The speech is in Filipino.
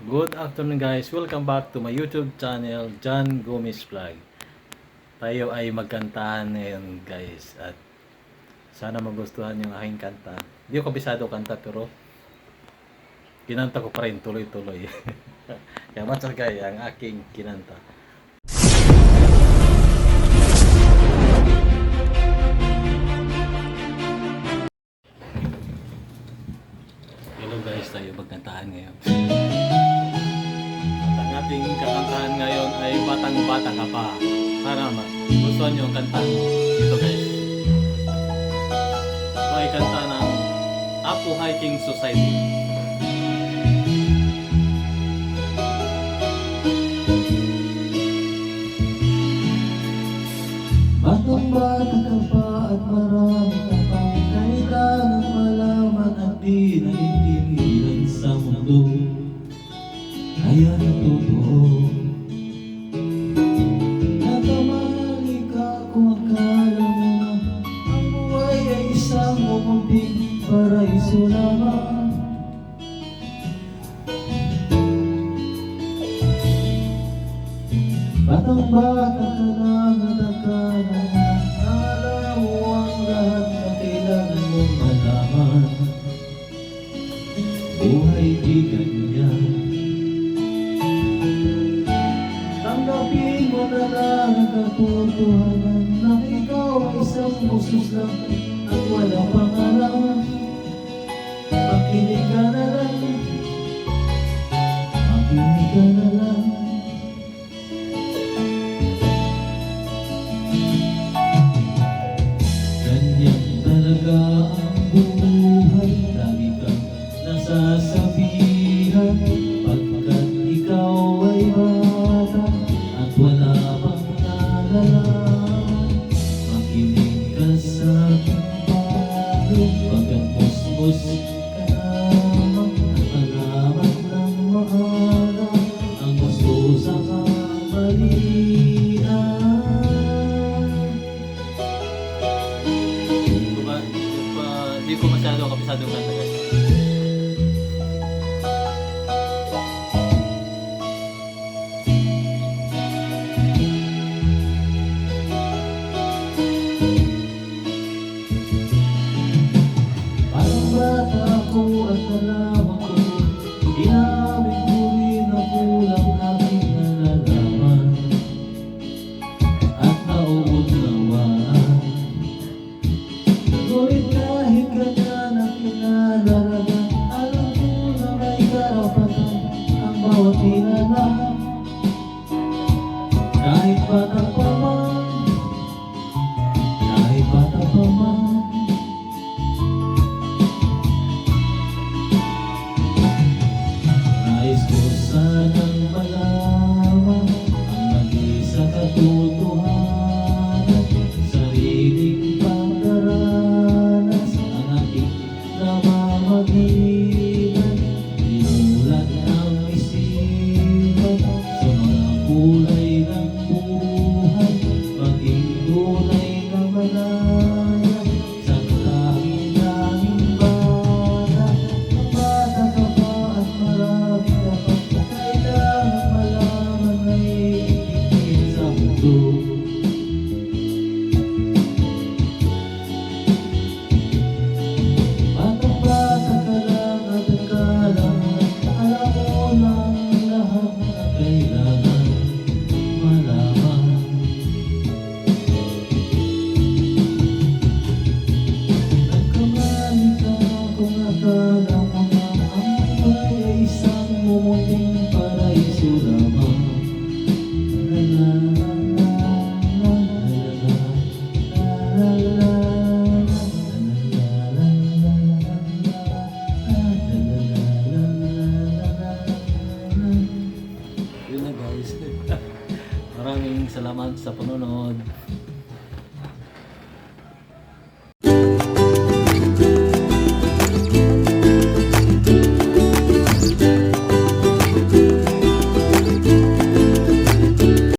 Good afternoon guys, welcome back to my YouTube channel, John Gomez Vlog. Tayo ay magkantahan ngayon guys at sana magustuhan yung aking kanta. Hindi ko kabisado kanta pero kinanta ko pa rin tuloy-tuloy. Kaya matsagay ang aking kinanta. Hello guys, tayo magkantahan ngayon. Ang ating kakantahan ngayon ay Batang-Bata Ka Pa. Sana gustuhan nyo ang kanta ito guys. Ito ay kanta ng Apo Hiking Society. Batang-bata ka pa at marami ka pang kailangan malaman at di naiintindihan sa mundo. Kaya natotoo nakamali ka kung akala mo na ang buhay ay isang mumunting paraiso lamang. Batang-bata ka lang at akala na alam mo ang lahat na kailangan mong malaman. Buhay di ganyan. Tanggapin mo na lang ang katotohanan na ikaw ay isang usos lang at walang pangalan. Makinig ka na lang, makinig ka na lang. Ganyan talaga ang buhay, lagi kang nasasabihan pagkat ikaw ay bata at wala pang nalalaman. Makinig ka sa aking payo pagkat musmus ka lamang at alaman ng maaga ang gusto sa kamalian. Hindi ko masyado kabisado ang kanta guys. Parang bata ako at nalaman ko, inamin ko rin na kulang aking nalalaman at nauunawaan. Ngunit kahit ganyan ang pinalaragan, alam ko na may karapatan ang bawat pinanang.